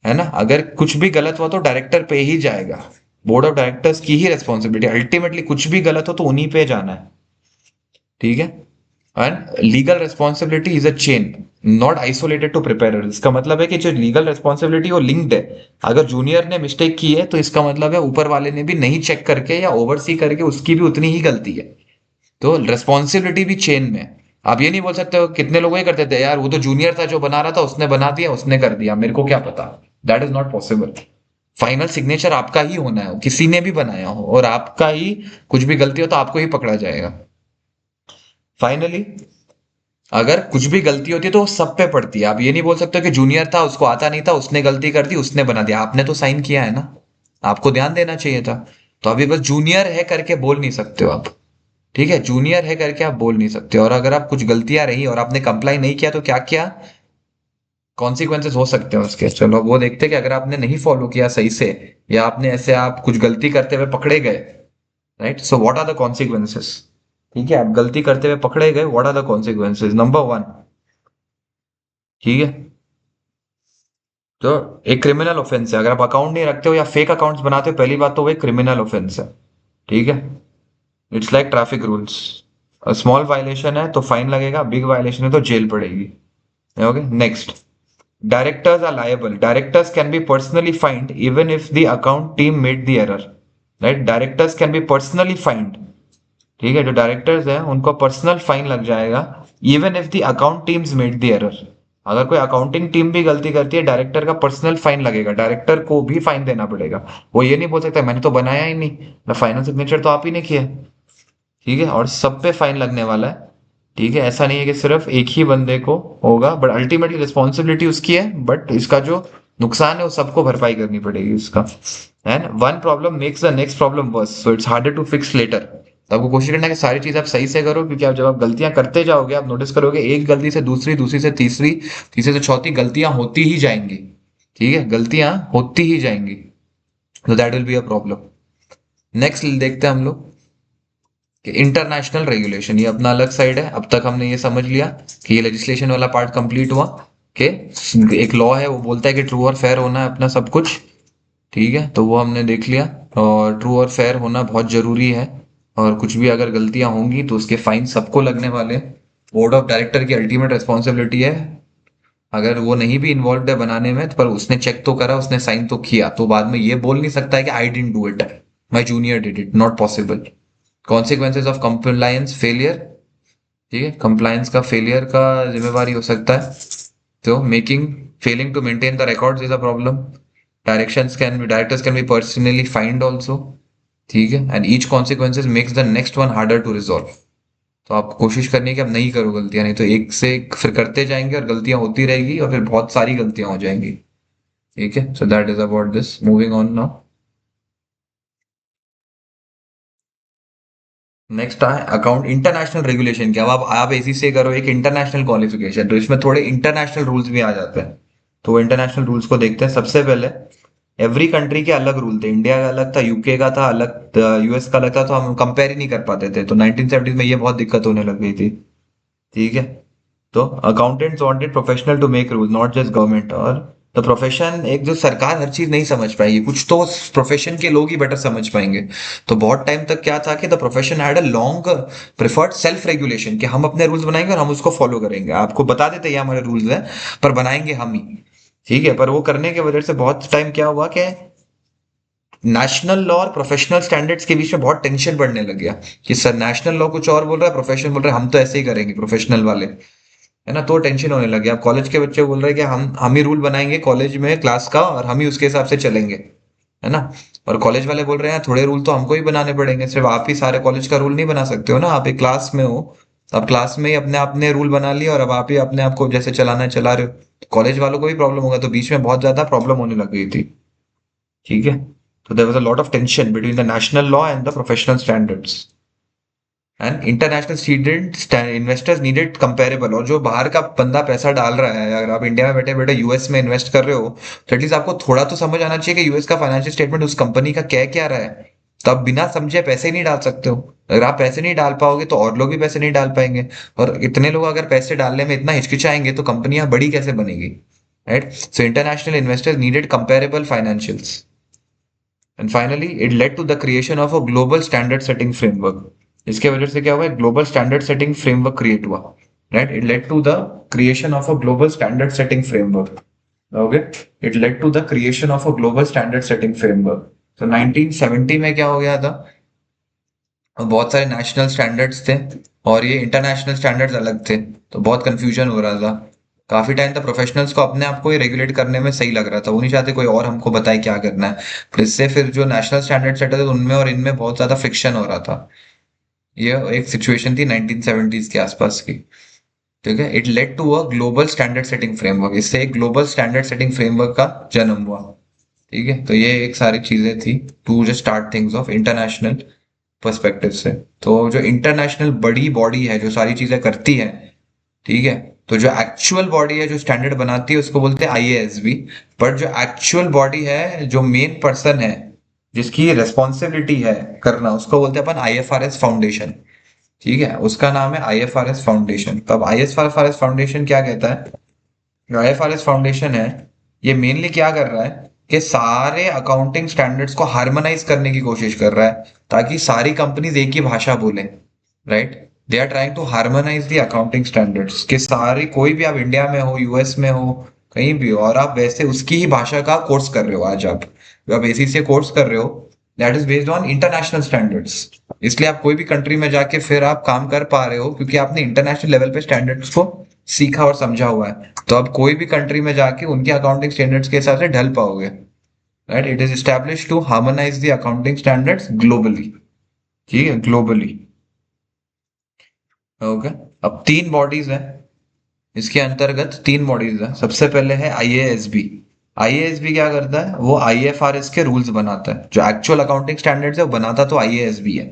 [SPEAKER 1] है ना। अगर कुछ भी गलत हुआ तो डायरेक्टर पे ही जाएगा, बोर्ड ऑफ डायरेक्टर्स की ही रिस्पॉन्सिबिलिटी। अल्टीमेटली कुछ भी गलत हो तो उन्हीं पे जाना है। ठीक है, and legal responsibility is a chain not isolated to prepare. इसका मतलब है कि जो लीगल रिस्पॉन्सिबिलिटी वो लिंक्ड है। अगर जूनियर ने मिस्टेक की है तो इसका मतलब है ऊपर वाले ने भी नहीं चेक करके या ओवरसी करके उसकी भी उतनी ही गलती है। तो रिस्पॉन्सिबिलिटी भी चेन में है। आप ये नहीं बोल सकते हो, कितने लोग ये करते थे, यार वो तो जूनियर था जो बना रहा था, उसने बना दिया, उसने कर दिया, मेरे को क्या पता। That is not possible. Final signature आपका ही होना है, किसी ने भी बनाया हो, और आपका ही कुछ भी गलती हो तो आपको ही पकड़ा जाएगा। फाइनली, अगर कुछ भी गलती होती है तो वो सब पे पड़ती है। आप ये नहीं बोल सकते कि जूनियर था, उसको आता नहीं था, उसने गलती कर दी, उसने बना दिया। आपने तो साइन किया है ना, आपको ध्यान देना चाहिए था। तो अभी बस जूनियर है करके बोल नहीं सकते हो आप। ठीक है, जूनियर है करके आप बोल नहीं सकते। और अगर आप कुछ गलतियां रही और आपने कंप्लाई नहीं किया तो क्या क्या कॉन्सिक्वेंसेस हो सकते हैं उसके, चलो वो देखते हैं। कि अगर आपने नहीं फॉलो किया सही से, या आपने ऐसे आप कुछ गलती करते हुए पकड़े गए, right, so what are the consequences? ठीक है, आप गलती करते हुए पकड़े गए, what are the consequences? Number one, ठीक है, तो एक क्रिमिनल ऑफेंस है। अगर आप अकाउंट नहीं रखते हो या फेक अकाउंट्स बनाते हो, पहली बात तो वो एक क्रिमिनल ऑफेंस है। ठीक है, it's like traffic rules. Small violation है तो फाइन लगेगा, बिग वायलेशन है तो जेल पड़ेगी। Okay, next, directors are liable. Directors can be personally fined even if the account team made the error. Right, directors can be personally fined. ठीक है, जो directors हैं उनको पर्सनल फाइन लग जाएगा, even if the account teams made the error. अगर कोई accounting team भी गलती करती है, डायरेक्टर का पर्सनल फाइन लगेगा, डायरेक्टर को भी फाइन देना पड़ेगा। वो ये नहीं बोल सकता मैंने तो बनाया ही नहीं, ना फाइनल सिग्नेचर तो आप ही ने किया। ठीक है, और सब पे फाइन लगने वाला है। ठीक है, ऐसा नहीं है कि सिर्फ एक ही बंदे को होगा, बट अल्टीमेटली रिस्पॉन्सिबिलिटी उसकी है, बट इसका जो नुकसान है वो सबको भरपाई करनी पड़ेगी उसका। And one problem makes the next problem worse, so it's harder to fix later. तो आपको कोशिश करना है कि सारी चीज आप सही से करो, क्योंकि आप जब आप गलतियां करते जाओगे आप नोटिस करोगे एक गलती से दूसरी, दूसरी से तीसरी, तीसरी से चौथी गलतियां होती ही जाएंगी। ठीक है, गलतियां होती ही जाएंगी। तो that will be a problem. Next देखते हैं हम लोग कि इंटरनेशनल रेगुलेशन, ये अपना अलग साइड है। अब तक हमने ये समझ लिया कि ये लेजिस्लेशन वाला पार्ट कंप्लीट हुआ, कि एक लॉ है वो बोलता है कि ट्रू और फेयर होना है अपना सब कुछ। ठीक है, तो वो हमने देख लिया। और ट्रू और फेयर होना बहुत जरूरी है, और कुछ भी अगर गलतियां होंगी तो उसके फाइन सबको लगने वाले हैं। बोर्ड ऑफ डायरेक्टर की अल्टीमेट रिस्पॉन्सिबिलिटी है, अगर वो नहीं भी इन्वॉल्व है बनाने में, तो पर उसने चेक तो करा, उसने साइन तो किया, तो बाद में ये बोल नहीं सकता है कि I didn't do it, my junior did it, not possible. Consequences of compliance failure, ठीक है, कंप्लायंस का फेलियर का जिम्मेवारी हो सकता है। तो making failing to maintain the records is a problem. Directors can be personally fined also. ठीक है, and each consequences makes the next one harder to resolve. तो आप कोशिश करनी है कि आप नहीं करो गलतियां, नहीं तो एक से एक फिर करते जाएंगे और गलतियां होती रहेगी और फिर बहुत सारी गलतियां हो जाएंगी। ठीक है, so that is about this, moving on now. Next है अकाउंट इंटरनेशनल रेगुलेशन की। अब आप इसी से करो एक इंटरनेशनल क्वालिफिकेशन, तो इसमें थोड़े इंटरनेशनल रूल्स भी आ जाते हैं। तो वो इंटरनेशनल रूल्स को देखते हैं सबसे पहले। एवरी कंट्री के अलग रूल थे, इंडिया का अलग था, यूके का था अलग, यूएस का अलग था, तो हम कंपेयर ही नहीं कर पाते थे। तो 1970s में ये बहुत दिक्कत होने लग गई थी। ठीक है, तो accountants wanted professional to make rule, not just government. और द प्रोफेशन, एक जो सरकार हर चीज नहीं समझ पाएगी, कुछ तो प्रोफेशन के लोग ही बेटर समझ पाएंगे। तो बहुत टाइम तक क्या था कि the profession had a long preferred self regulation, कि हम अपने रूल्स बनाएंगे और हम उसको फॉलो करेंगे, आपको बता देते ये हमारे रूल्स है, पर बनाएंगे हम ही। ठीक है, पर वो करने की वजह से बहुत टाइम क्या हुआ कि नेशनल लॉ और प्रोफेशनल स्टैंडर्ड्स के बीच में बहुत टेंशन बढ़ने लग गया, कि सर नेशनल लॉ कुछ और बोल रहा है, प्रोफेशन बोल रहा है हम तो ऐसे ही करेंगे प्रोफेशनल वाले, है ना। तो टेंशन होने लगी। अब कॉलेज के बच्चे बोल रहे हैं कि हम ही रूल बनाएंगे कॉलेज में क्लास का, और हम ही उसके हिसाब से चलेंगे, है ना। और कॉलेज वाले बोल रहे हैं थोड़े रूल तो हमको ही बनाने पड़ेंगे, सिर्फ आप ही सारे कॉलेज का रूल नहीं बना सकते हो ना, आप एक क्लास में हो, तो आप क्लास में ही अपने आपने रूल बना लिया और अब आप ही अपने आप को जैसे चलाना है चला रहे हो। कॉलेज वालों को भी प्रॉब्लम होगा, तो बीच में बहुत ज्यादा प्रॉब्लम होने लग गई थी। ठीक है, तो there was a lot of tension between the national law and the professional standards. And international student investors needed comparable, और जो बाहर का बंदा पैसा डाल रहा है, अगर आप इंडिया में बैठे बैठे यूएस में इन्वेस्ट कर रहे हो, तो एटलीस्ट आपको थोड़ा तो समझ आना चाहिए कि यूएस का फाइनेंशियल स्टेटमेंट उस कंपनी का क्या क्या रहा है। तो आप बिना समझे पैसे नहीं डाल सकते हो। अगर आप पैसे नहीं डाल पाओगे तो और लोग भी पैसे नहीं डाल पाएंगे, और इतने लोग अगर पैसे डालने में इतना हिचकिचाएंगे तो कंपनियां बड़ी कैसे बनेगी, right. So international investors needed comparable financials. And finally it led to the creation of a global standard setting framework. इसके वजह से क्या हुआ, global standard setting framework create हुआ, right. It led to the creation of a global standard setting framework. Okay, it led to the creation of a global standard setting framework. तो 1970 में क्या हो गया था, बहुत सारे नेशनल स्टैंडर्ड्स थे और ये इंटरनेशनल स्टैंडर्ड्स अलग थे, तो बहुत कंफ्यूजन हो रहा था। काफी टाइम तक प्रोफेशनल्स को अपने आप को ही रेगुलेट करने में सही लग रहा था, वो नहीं चाहते कोई और हमको बताए क्या करना है। फिर इससे फिर जो नेशनल स्टैंडर्ड सेट थे उनमें और इनमें बहुत ज्यादा फ्रिक्शन हो रहा था। ये एक सिचुएशन थी 1970s के आसपास की। ठीक है, it led to a global standard setting framework, इससे एक ग्लोबल स्टैंडर्ड सेटिंग फ्रेमवर्क का जन्म हुआ। ठीक है, तो ये एक सारी चीजें थी to just start things of international perspective से। तो जो इंटरनेशनल बड़ी बॉडी है जो सारी चीजें करती है, ठीक है, तो जो एक्चुअल बॉडी है जो स्टैंडर्ड बनाती है उसको बोलते हैं आईएएसबी। बट जो एक्चुअल बॉडी है, जो मेन पर्सन है जिसकी रिस्पॉन्सिबिलिटी है करना, उसको बोलते हैं अपन आईएफआरएस फाउंडेशन। ठीक है, उसका नाम है आईएफआरएस फाउंडेशन। तो अब आईएफआरएस फाउंडेशन क्या कहता है, जो आईएफआरएस फाउंडेशन है ये मेनली क्या कर रहा है कि सारे अकाउंटिंग स्टैंडर्ड्स को हार्मोनाइज करने की कोशिश कर रहा है, ताकि सारी कंपनीज एक ही भाषा बोले, right. They are trying to harmonize the accounting standards, कि सारे कोई भी आप इंडिया में हो, यूएस में हो, कहीं भी हो, और आप वैसे उसकी ही भाषा का कोर्स कर रहे हो, आज आप एसी से कोर्स कर रहे हो, that is based on international standards. इसलिए आप कोई भी कंट्री में जाके फिर आप काम कर पा रहे हो, क्योंकि आपने इंटरनेशनल लेवल पे स्टैंडर्ड्स को सीखा और समझा हुआ है। तो आप कोई भी कंट्री में जाके उनके अकाउंटिंग स्टैंडर्ड्स के हिसाब से ढल पाओगे, right. It is establish to harmonize the accounting standards globally. ठीक है, ग्लोबली। ओके, अब तीन बॉडीज हैं, इसके अंतर्गत तीन बॉडीज हैं। सबसे पहले है आईएएसबी। आईएएसबी क्या करता है, वो आईएफआरएस के रूल्स बनाता है। जो एक्चुअल अकाउंटिंग स्टैंडर्ड्स है वो बनाता तो आईएएसबी है,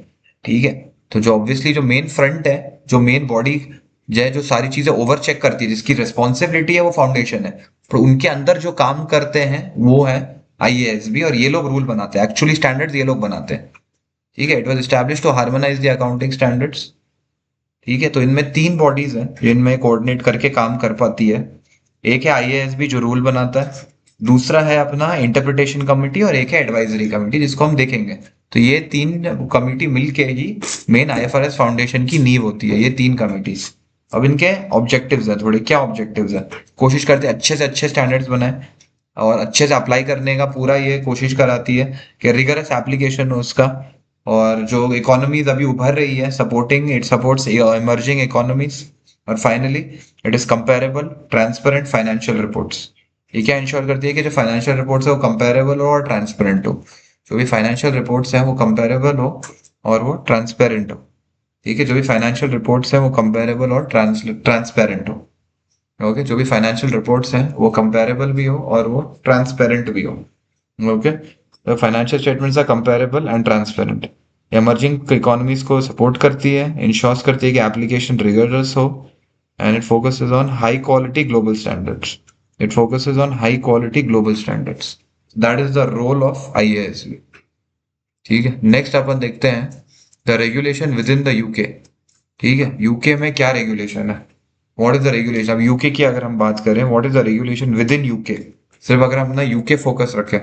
[SPEAKER 1] ठीक है। तो जो ऑब्वियसली जो मेन फ्रंट है, जो मेन बॉडी जो सारी चीजें ओवर चेक करती है, जिसकी रिस्पॉन्सिबिलिटी है, वो फाउंडेशन है। तो उनके अंदर जो काम करते हैं वो है आईएएसबी, और ये लोग रूल बनाते हैं, एक्चुअली स्टैंडर्ड्स ये लोग बनाते हैं, ठीक है। It was established to harmonize the accounting standards, ठीक है। तो इनमें तीन बॉडीज हैं जिनमें कोऑर्डिनेट करके काम कर पाती है। एक है आईएएसबी जो रूल बनाता है, दूसरा है अपना इंटरप्रिटेशन कमिटी, और एक है एडवाइजरी कमिटी जिसको हम देखेंगे। तो ये तीन कमिटी मिलके ही मेन आईएफआरएस फाउंडेशन की नींव होती है, ये तीन कमिटीज। अब इनके ऑब्जेक्टिव्स हैं थोड़े। क्या ऑब्जेक्टिव्स हैं? कोशिश करते हैं अच्छे से अच्छे स्टैंडर्ड्स बनाए, और अच्छे से अप्लाई करने का पूरा ये कोशिश कराती है कि रिगरस एप्लीकेशन हो उसका। और जो इकोनॉमीज अभी उभर रही है, supporting it supports emerging economies. और finally it is comparable transparent financial reports. ये क्या इंश्योर करती है कि जो फाइनेंशियल रिपोर्ट्स है वो कंपेरेबल हो और ट्रांसपेरेंट हो। जो भी फाइनेंशियल रिपोर्ट्स हैं वो कंपेरेबल हो और वो ट्रांसपेरेंट हो, ठीक है। जो भी फाइनेंशियल रिपोर्ट्स हैं वो कंपेरेबल और ट्रांसपेरेंट हो, ओके। जो भी फाइनेंशियल रिपोर्ट्स हैं वो कंपेरेबल भी हो और वो ट्रांसपेरेंट भी हो, okay. The financial statements are comparable and transparent. Emerging economies को सपोर्ट करती है, इंश्योर्स करती है कि एप्लीकेशन रिगरस हो, and it focuses on high quality global standards. It focuses on high quality global standards. That is the role of IASB, ठीक है। Next अपन देखते हैं the regulation within the UK, ठीक है। यूके में क्या रेगुलेशन है, व्हाट इज द रेगुलेशन। अब यूके की अगर हम बात करें, what is the regulation with in UK, सिर्फ अगर हम ना यूके फोकस रखें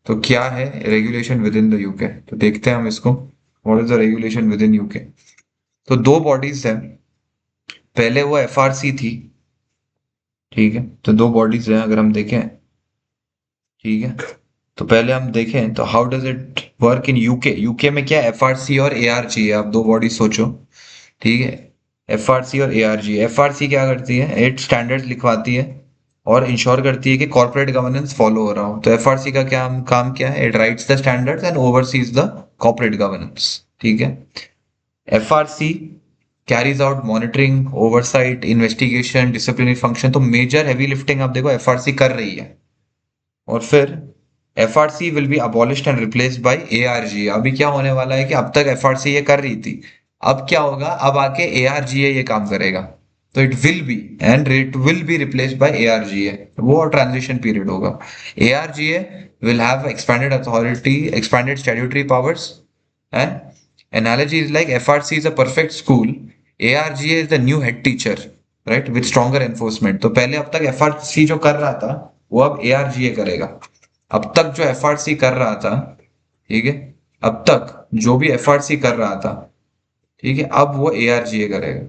[SPEAKER 1] तो क्या है regulation within the UK, तो देखते हैं हम इसको। What is the regulation with in UK. तो दो बॉडीज हैं, पहले वो एफआरसी थी, ठीक है। तो दो बॉडीज हैं अगर हम देखें, ठीक है। तो पहले हम देखें तो how does it work in UK. UK में क्या एफआरसी और एआरजी है, आप दो बॉडी सोचो, ठीक है। एफआरसी और एआरजी। एफआरसी क्या करती है, एट स्टैंडर्ड्स लिखवाती है और इंश्योर करती है कि कॉर्पोरेट गवर्नेंस फॉलो हो रहा हो। तो एफआरसी का क्या काम क्या है, it rights the standards and overseas the corporate governance, ठीक है। FRC carries out monitoring, oversight, investigation, disciplinary function. तो मेजर हैवी लिफ्टिंग आप देखो एफआरसी कर रही है। और फिर FRC will be abolished and replaced by ARG. अभी क्या होने वाला है कि अब तक एफआरसी ये कर रही थी, अब क्या होगा, अब आके एआरजीए ये काम करेगा। तो it will be replaced by ARGA, वो और ट्रांजिशन पीरियड होगा। ARGA will have expanded authority, expanded statutory powers, and analogy is like FRC is a perfect school, ARGA is the new head teacher, right, with stronger enforcement। तो पहले अब तक FRC जो कर रहा था वो अब ARGA करेगा। अब तक जो FRC कर रहा था, ठीक है, अब तक जो भी FRC कर रहा था, ठीक है, अब वो ARGA करेगा,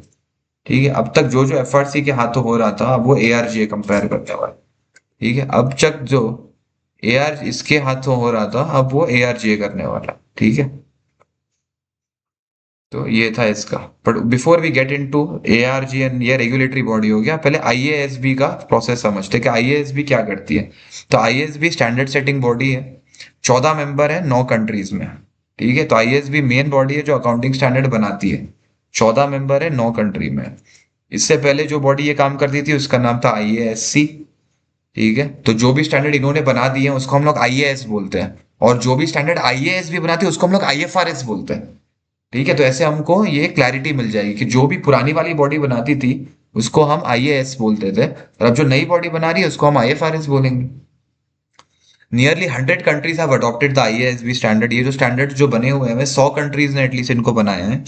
[SPEAKER 1] ठीक है। अब तक जो जो FRC के हाथों हो रहा था अब वो ARGA कंपेयर करने वाला, ठीक है। अब तक जो AR इसके हाथों हो रहा था अब वो ARGA करने वाला, ठीक है। तो ये था इसका। But before we get into ARG and ये रेगुलेटरी बॉडी हो गया, पहले आईएएसबी का प्रोसेस समझते हैं कि आईएएसबी क्या करती है। तो आईएएसबी स्टैंडर्ड सेटिंग बॉडी है, 14 मेंबर है 9 कंट्रीज में, ठीक है। तो आईएएसबी मेन बॉडी है जो अकाउंटिंग स्टैंडर्ड बनाती है, 14 मेंबर है 9 कंट्री में। इससे पहले जो बॉडी ये काम करती थी उसका नाम था आईएएससी, ठीक है। तो जो भी स्टैंडर्ड इन्होंने बना दिए हैं उसको हम लोग आईएएस बोलते हैं, और जो भी स्टैंडर्ड आईएएस भी बनाती है उसको हम लोग आईएफआरएस बोलते हैं, ठीक है। तो ऐसे हमको ये क्लैरिटी मिल जाएगी कि जो भी पुरानी वाली बॉडी बनाती थी उसको हम आईएएस बोलते थे, और अब जो नई बॉडी बना रही है उसको हम आईएफआरएस बोलेंगे। Nearly 100 countries have adopted the IASB standard. ये जो स्टैंडर्ड जो बने हुए हैं 100 कंट्रीज ने एटलीस्ट इनको बनाए हैं।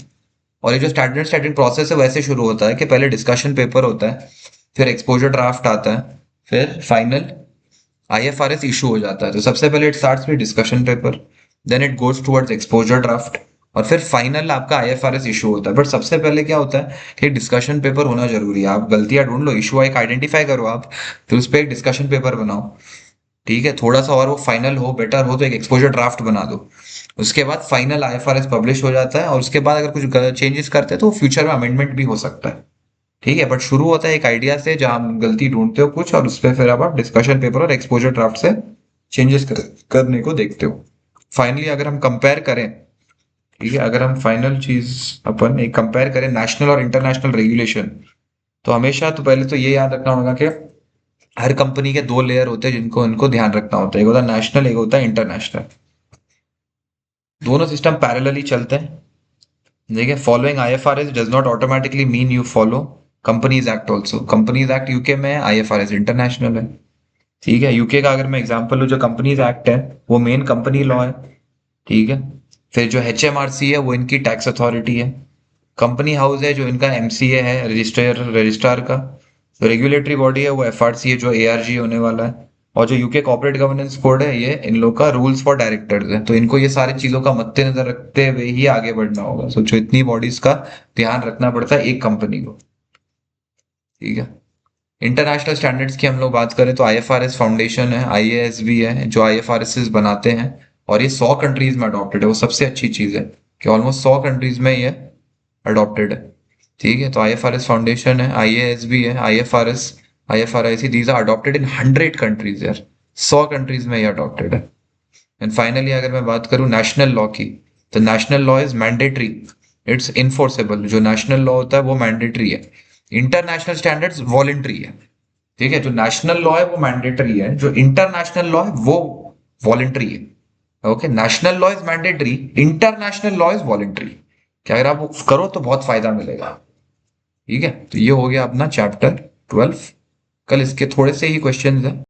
[SPEAKER 1] और ये जो स्टैंडर्ड सेटिंग प्रोसेस है वैसे शुरू होता है कि पहले डिस्कशन पेपर होता है, फिर एक्सपोजर ड्राफ्ट आता है, फिर फाइनल आईएफआरएस इशू हो जाता है। तो सबसे पहले it starts with discussion paper, then it goes towards exposure draft, और फिर फाइनल आपका आईएफआरएस इशू होता है। बट सबसे पहले क्या होता है कि डिस्कशन पेपर होना जरूरी है। आप गलतियां ढूंढ लो, इशू एक आइडेंटिफाई करो आप, फिर उस पर एक डिस्कशन पेपर बनाओ, ठीक है। थोड़ा सा और वो फाइनल हो, बेटर हो तो एक एक्सपोजर ड्राफ्ट बना दो। उसके बाद फाइनल आईएफआरएस पब्लिश हो जाता है, और उसके बाद अगर कुछ चेंजेस करते हैं तो फ्यूचर में अमेंडमेंट भी हो सकता है, ठीक है। बट शुरू होता है एक आइडिया से जहां आप गलती ढूंढते हो कुछ, और उस पर फिर आप डिस्कशन पेपर और एक्सपोजर ड्राफ्ट से चेंजेस करने को देखते हो। फाइनली अगर हम कंपेयर करें ठीक है, अगर हम फाइनल चीज अपन एक कंपेयर करें नेशनल और इंटरनेशनल रेगुलेशन, तो हमेशा तो पहले तो ये याद रखना होगा कि हर कंपनी के दो लेयर होते हैं जिनको इनको ध्यान रखना होता है, एक होता है नेशनल, एक होता है इंटरनेशनल। दोनों सिस्टम पैरेलली चलते हैं। देखिए, following IFRS does not automatically mean you follow companies act also. Companies act UK में है, आईएफआरएस इंटरनेशनल है। ठीक है, यूके का अगर मैं एग्जांपल लूँ, जो कंपनीज एक्ट है वो मेन कंपनी लॉ है। ठीक है, फिर जो एचएमआरसी है वो इनकी टैक्स अथॉरिटी है। कंपनी हाउस है जो इनका एमसीए है, रजिस्ट्रार का। जो रेगुलेटरी बॉडी है वो एफआरसी है, जो एआरजी होने वाला है। और जो यूके कॉर्पोरेट गवर्नेंस कोड है, ये इन लोग का रूल्स फॉर डायरेक्टर्स है। तो इनको ये सारी चीजों का मद्देनजर रखते हुए ही आगे बढ़ना होगा। सोचो, इतनी बॉडीज का ध्यान रखना पड़ता है एक कंपनी को। ठीक है, इंटरनेशनल स्टैंडर्ड्स की हम लोग बात करें तो आईएफआरएस फाउंडेशन है, आईएएस भी है जो आईएफआरएस बनाते हैं। और ये 100 कंट्रीज में अडॉप्टेड है। वो सबसे अच्छी चीज है कि ऑलमोस्ट 100 कंट्रीज में ये अडॉप्टेड है। ठीक है, तो आईएफआरएस फाउंडेशन है, आईएएस भी है, IFRS, IFRIC, these are adopted in 100 countries यार। 100 कंट्रीज में ये अडॉप्टेड है। एंड फाइनली अगर मैं बात करूं नेशनल लॉ की, तो national law is mandatory, it's enforceable. जो नेशनल लॉ होता है वो मैंडेटरी है। इंटरनेशनल स्टैंडर्ड्स वॉलेंट्री है। ठीक है, जो नेशनल लॉ है वो मैंडेटरी है, जो इंटरनेशनल लॉ है वो वॉलेंट्री है। Okay, national law is mandatory, international law is voluntary. कि अगर आप वो करो तो बहुत फायदा मिलेगा। ठीक है, तो ये हो गया अपना चैप्टर 12। कल इसके थोड़े से ही क्वेश्चंस हैं।